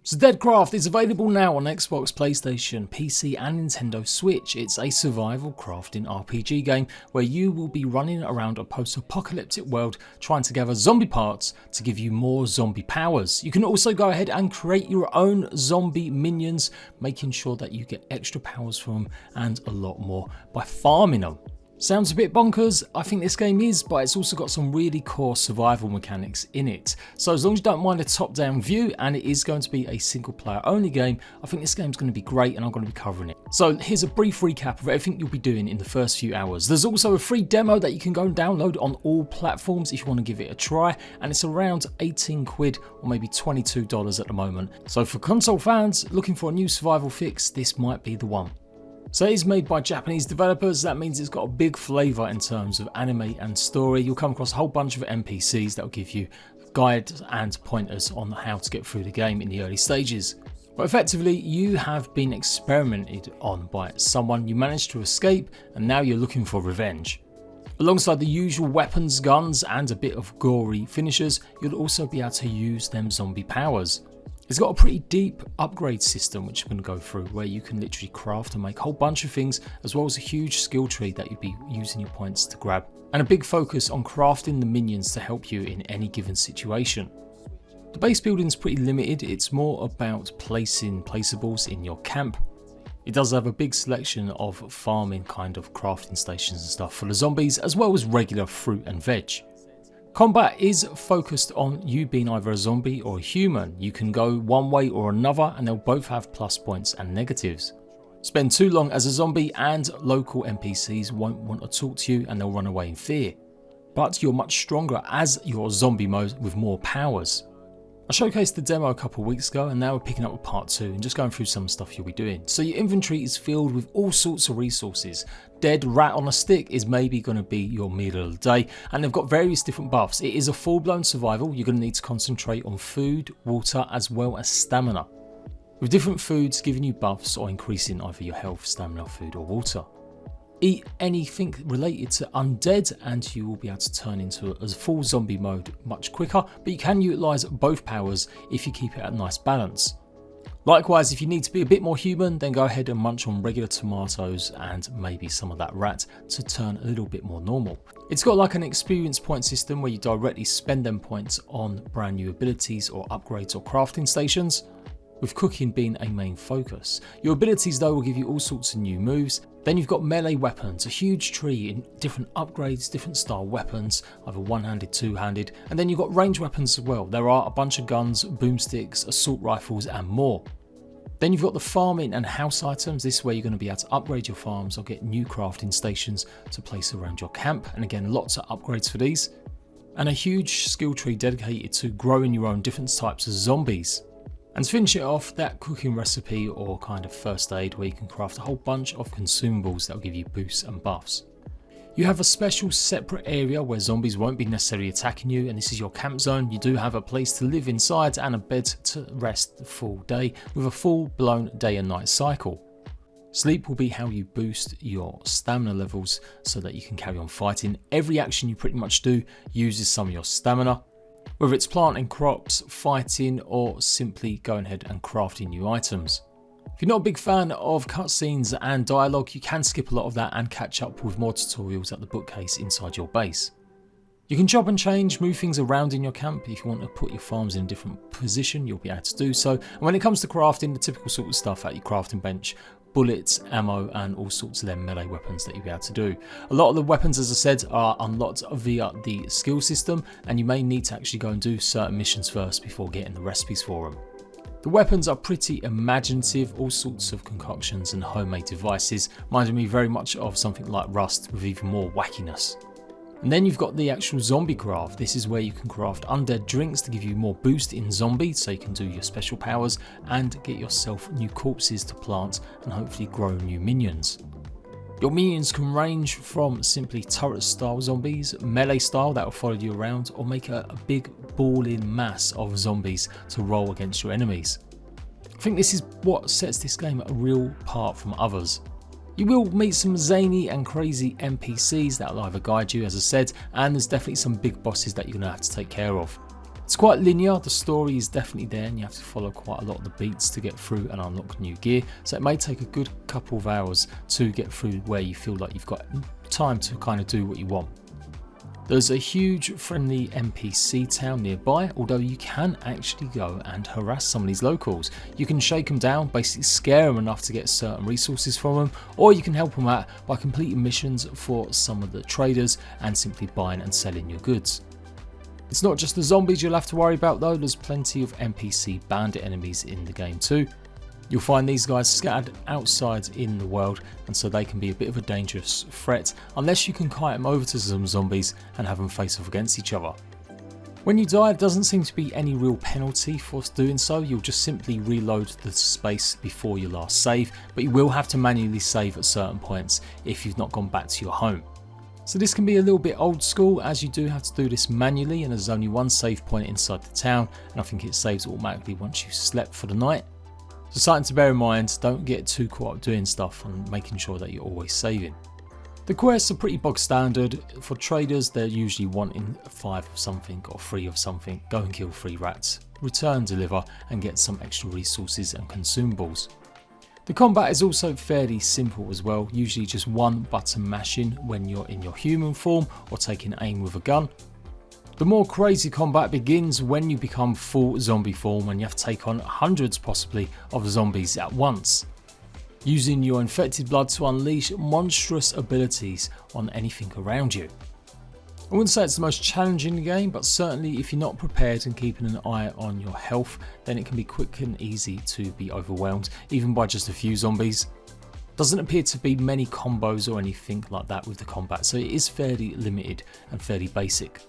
So DeadCraft is available now on Xbox, PlayStation, PC and Nintendo Switch. It's a survival crafting RPG game where you will be running around a post-apocalyptic world trying to gather zombie parts to give you more zombie powers. You can also go ahead and create your own zombie minions, making sure that you get extra powers from them and a lot more by farming them. Sounds a bit bonkers, I think this game is, but it's also got some really core survival mechanics in it. So as long as you don't mind a top-down view and it is going to be a single player only game, I think this game's going to be great and I'm going to be covering it. So here's a brief recap of everything you'll be doing in the first few hours. There's also a free demo that you can go and download on all platforms if you want to give it a try, and it's around 18 quid or maybe $22 at the moment. So for console fans looking for a new survival fix, this might be the one. So it is made by Japanese developers. That means it's got a big flavour in terms of anime and story. You'll come across a whole bunch of NPCs that will give you guides and pointers on how to get through the game in the early stages. But effectively, you have been experimented on by someone, you managed to escape, and now you're looking for revenge. Alongside the usual weapons, guns and a bit of gory finishers, you'll also be able to use them zombie powers. It's got a pretty deep upgrade system which I'm going to go through, where you can literally craft and make a whole bunch of things, as well as a huge skill tree that you'll be using your points to grab, and a big focus on crafting the minions to help you in any given situation. The base building is pretty limited, it's more about placing placeables in your camp. It does have a big selection of farming kind of crafting stations and stuff for the zombies, as well as regular fruit and veg. Combat is focused on you being either a zombie or a human. You can go one way or another and they'll both have plus points and negatives. Spend too long as a zombie and local NPCs won't want to talk to you and they'll run away in fear. But you're much stronger as your zombie mode with more powers. I showcased the demo a couple of weeks ago and now we're picking up with part 2 and just going through some stuff you'll be doing. So your inventory is filled with all sorts of resources. Dead rat on a stick is maybe going to be your meal of the day, and they've got various different buffs. It is a full-blown survival. You're going to need to concentrate on food, water as well as stamina, with different foods giving you buffs or increasing either your health, stamina, food or water. Eat anything related to undead and you will be able to turn into a full zombie mode much quicker, but you can utilise both powers if you keep it at a nice balance. Likewise, if you need to be a bit more human, then go ahead and munch on regular tomatoes and maybe some of that rat to turn a little bit more normal. It's got like an experience point system where you directly spend them points on brand new abilities or upgrades or crafting stations, with cooking being a main focus. Your abilities though will give you all sorts of new moves. Then you've got melee weapons, a huge tree in different upgrades, different style weapons, either one-handed, two-handed, and then you've got range weapons as well. There are a bunch of guns, boomsticks, assault rifles and more. Then you've got the farming and house items. This is where you're going to be able to upgrade your farms or get new crafting stations to place around your camp, and again lots of upgrades for these. And a huge skill tree dedicated to growing your own different types of zombies. And to finish it off, that cooking recipe or kind of first aid where you can craft a whole bunch of consumables that will give you boosts and buffs. You have a special separate area where zombies won't be necessarily attacking you, and this is your camp zone. You do have a place to live inside and a bed to rest the full day with a full blown day and night cycle. Sleep will be how you boost your stamina levels so that you can carry on fighting. Every action you pretty much do uses some of your stamina. Whether it's planting crops, fighting, or simply going ahead and crafting new items. If you're not a big fan of cutscenes and dialogue, you can skip a lot of that and catch up with more tutorials at the bookcase inside your base. You can chop and change, move things around in your camp. If you want to put your farms in a different position, you'll be able to do so. And when it comes to crafting, the typical sort of stuff at your crafting bench, bullets, ammo and all sorts of them melee weapons that you'll be able to do. A lot of the weapons, as I said, are unlocked via the skill system, and you may need to actually go and do certain missions first before getting the recipes for them. The weapons are pretty imaginative, all sorts of concoctions and homemade devices, reminding me very much of something like Rust with even more wackiness. And then you've got the actual zombie craft. This is where you can craft undead drinks to give you more boost in zombie, so you can do your special powers and get yourself new corpses to plant and hopefully grow new minions. Your minions can range from simply turret style zombies, melee style that will follow you around, or make a big ball-in mass of zombies to roll against your enemies. I think this is what sets this game real apart from others. You will meet some zany and crazy NPCs that will either guide you, as I said, and there's definitely some big bosses that you're going to have to take care of. It's quite linear, the story is definitely there and you have to follow quite a lot of the beats to get through and unlock new gear, so it may take a good couple of hours to get through where you feel like you've got time to kind of do what you want. There's a huge friendly NPC town nearby, although you can actually go and harass some of these locals. You can shake them down, basically scare them enough to get certain resources from them, or you can help them out by completing missions for some of the traders and simply buying and selling your goods. It's not just the zombies you'll have to worry about though, there's plenty of NPC bandit enemies in the game too. You'll find these guys scattered outside in the world, and so they can be a bit of a dangerous threat unless you can kite them over to some zombies and have them face off against each other. When you die, there doesn't seem to be any real penalty for doing so. You'll just simply reload the space before your last save, but you will have to manually save at certain points if you've not gone back to your home. So this can be a little bit old school, as you do have to do this manually, and there's only one save point inside the town, and I think it saves automatically once you've slept for the night. So something to bear in mind, don't get too caught up doing stuff and making sure that you're always saving. The quests are pretty bog standard. For traders, they're usually wanting 5 of something or 3 of something. Go and kill 3 rats, return, deliver, and get some extra resources and consumables. The combat is also fairly simple as well, usually just one button mashing when you're in your human form or taking aim with a gun. The more crazy combat begins when you become full zombie form and you have to take on hundreds possibly of zombies at once, using your infected blood to unleash monstrous abilities on anything around you. I wouldn't say it's the most challenging game, but certainly if you're not prepared and keeping an eye on your health, then it can be quick and easy to be overwhelmed, even by just a few zombies. Doesn't appear to be many combos or anything like that with the combat, so it is fairly limited and fairly basic.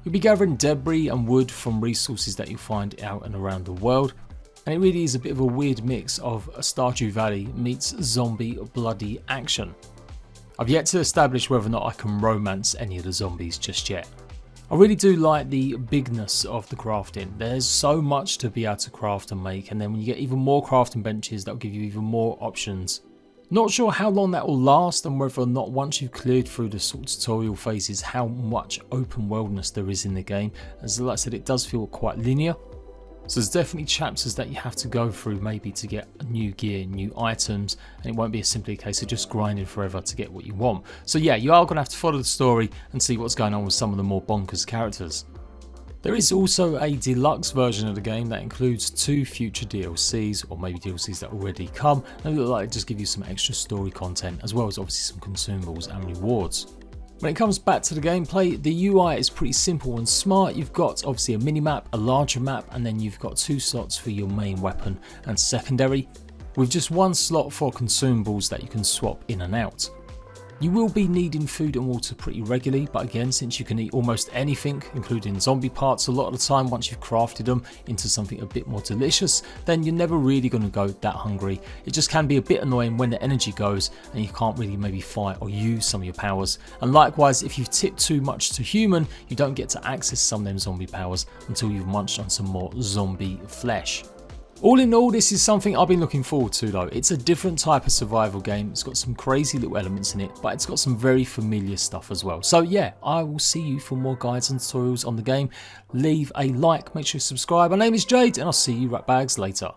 You'll be gathering debris and wood from resources that you'll find out and around the world, and it really is a bit of a weird mix of Stardew Valley meets zombie bloody action. I've yet to establish whether or not I can romance any of the zombies just yet. I really do like the bigness of the crafting. There's so much to be able to craft and make, and then when you get even more crafting benches, that'll give you even more options. Not sure how long that will last and whether or not once you've cleared through the sort of tutorial phases how much open worldness there is in the game. As like I said, it does feel quite linear. So there's definitely chapters that you have to go through maybe to get new gear, new items, and it won't be simply a case of just grinding forever to get what you want. So yeah, you are going to have to follow the story and see what's going on with some of the more bonkers characters. There is also a deluxe version of the game that includes 2 future DLCs, or maybe DLCs that already come, and look like they just give you some extra story content as well as obviously some consumables and rewards. When it comes back to the gameplay, the UI is pretty simple and smart. You've got obviously a mini-map, a larger map, and then you've got 2 slots for your main weapon and secondary, with just 1 slot for consumables that you can swap in and out. You will be needing food and water pretty regularly, but again, since you can eat almost anything, including zombie parts, a lot of the time once you've crafted them into something a bit more delicious, then you're never really going to go that hungry. It just can be a bit annoying when the energy goes and you can't really maybe fight or use some of your powers. And likewise, if you've tipped too much to human, you don't get to access some of them zombie powers until you've munched on some more zombie flesh. All in all, this is something I've been looking forward to though. It's a different type of survival game. It's got some crazy little elements in it, but it's got some very familiar stuff as well. So yeah, I will see you for more guides and tutorials on the game. Leave a like, make sure you subscribe. My name is Jade, and I'll see you ratbags later.